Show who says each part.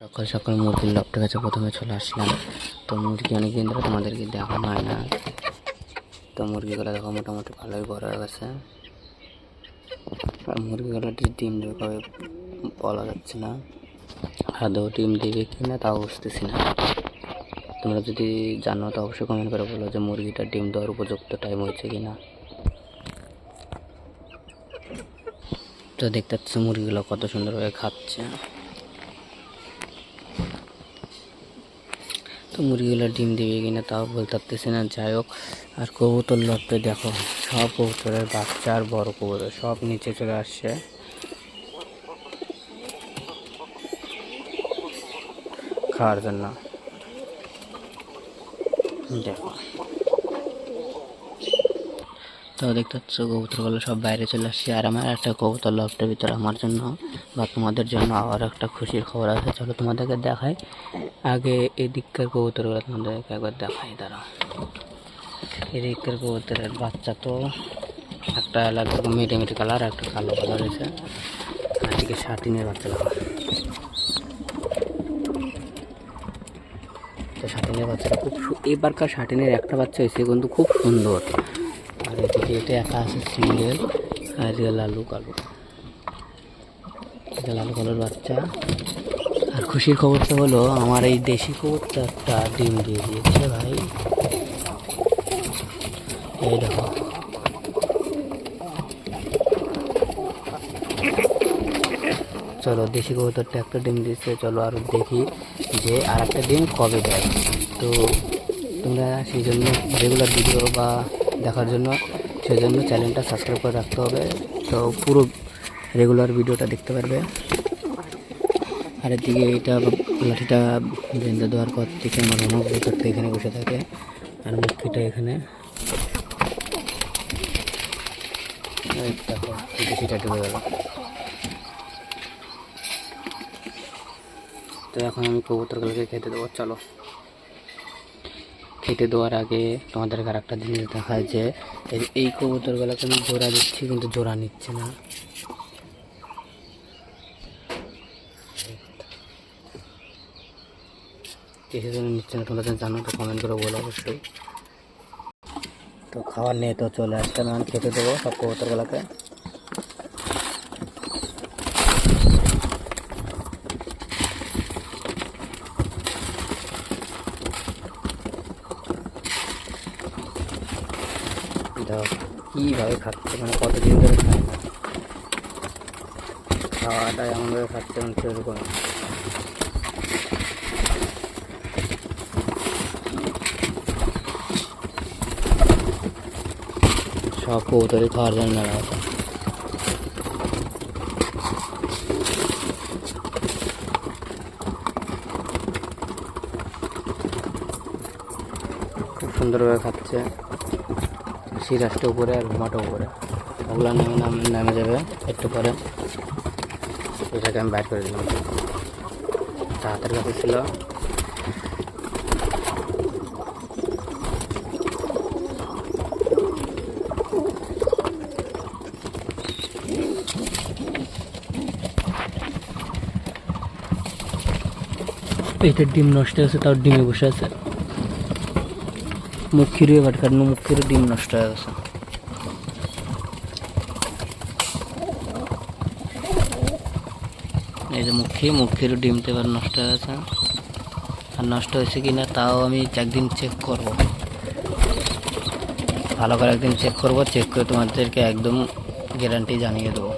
Speaker 1: সকাল সকাল মুরগির লফটের কাছে প্রথমে চলে আসলাম। তো মুরগি অনেকদিন ধরে তোমাদেরকে দেখানো হয় না। তো মুরগিগুলো দেখো মোটামুটি ভালোই বড় হয়ে গেছে। আর মুরগিগুলো ডিম দেবে কবে বলা যাচ্ছে না, আদৌ ডিম দেবে কি না তাও বুঝতেছি না। তোমরা যদি জানো তো অবশ্যই কমেন্ট করে বলো যে মুরগিটা ডিম দেওয়ার উপযুক্ত টাইম হয়েছে কি না। তো দেখতে পাচ্ছ মুরগিগুলো কত সুন্দরভাবে খাচ্ছে। তো মুরগিগুলো ডিম দেবে কিনা তাও বলতে পারতেছি না। যাই হোক, আর কবুতর লফটে দেখো সব কবুতরের বাচ্চা আর বড় কবুতর সব নিচে চলে আসছে খাওয়ার জন্য। দেখো তো দেখতে পাচ্ছ কবুতরগুলো সব বাইরে চলে আসছে। আর আমার একটা কবুতর লফটের ভিতরে আমার জন্য বা তোমাদের জন্য আবার একটা খুশির খবর আছে। চলো তোমাদেরকে দেখাই। আগে এদিককার কবুতরগুলো তোমাদেরকে একবার দেখাই। দাঁড়াও, এদিককার কবুতরের বাচ্চা তো একটা লাগবে মিটে কালার, একটা কালো কালার হয়েছে। আর এদিকে শাটিনের বাচ্চা দেখো। তো শাটিনের বাচ্চাটা খুব এবারকার শাটিনের একটা বাচ্চা হয়েছে কিন্তু খুব সুন্দর। আর এদিকে এটা একা আছে সিঙ্গেল। আর এদিকে লালু কালো, এটা লালু কালোর বাচ্চা। আর খুশির খবরটা হলো আমার এই দেশি কবুতরটা একটা ডিম দিয়ে দিয়েছে ভাই। এই দেখো, চলো দেশি কবুতরটা একটা ডিম দিচ্ছে। চলো আর দেখি যে আর একটা ডিম কবে দেয়। তো তোমরা সেই জন্য রেগুলার ভিডিও বা দেখার জন্য সেই জন্য চ্যানেলটা সাবস্ক্রাইব করে রাখতে হবে। তো পুরো রেগুলার ভিডিওটা দেখতে পারবে। আর এদিকে এটা লাঠিটা বেঁধে দেওয়ার পর থেকে আমার হোমওয়ার্ক করতে এখানে বসে থাকে। আর মুখিটা এখানে দেখো দেশিটা ডুবে গেল। তো এখন আমি কবুতরগুলোকে খেতে দেবো। চলো, খেতে দেওয়ার আগে তোমাদের আর একটা জিনিস দেখায় যে এই কবুতরগুলোকে আমি জোড়া দিচ্ছি কিন্তু জোড়া নিচ্ছে না। কিসের জন্য নিচ্ছে না তোমরা জানো তো কমেন্ট করে বলো অবশ্যই। তো খাবার নিয়ে তো চলে আসলাম, আমি খেতে দেবো সব কবুতরগুলোকে। কীভাবে খাচ্ছে, মানে কতদিন ধরে খায় না, খাওয়াটা এমনভাবে খাচ্ছে মানে সেরকম। সব কবুতরই খাওয়ার জন্য নেওয়া হতো। খুব সুন্দরভাবে খাচ্ছে। সিরাজটা উপরে আর ঘুমাটা উপরে, ওগুলো নেমে যাবে একটু পরে। এটাকে আমি বাইর করে দিলাম, হাতের কাছে ছিল। এটার ডিম নষ্ট হয়েছে, তার ডিমে বসে আছে। মুখিরও এবার কারণ মুখিরও ডিম নষ্ট হয়ে গেছে। এই যে মুখিরও ডিমটা এবার নষ্ট হয়ে গেছে। আর নষ্ট হয়েছে কি না তাও আমি একদিন চেক করব, ভালো করে একদিন চেক করব। চেক করে তোমাদেরকে একদম গ্যারান্টি জানিয়ে দেবো।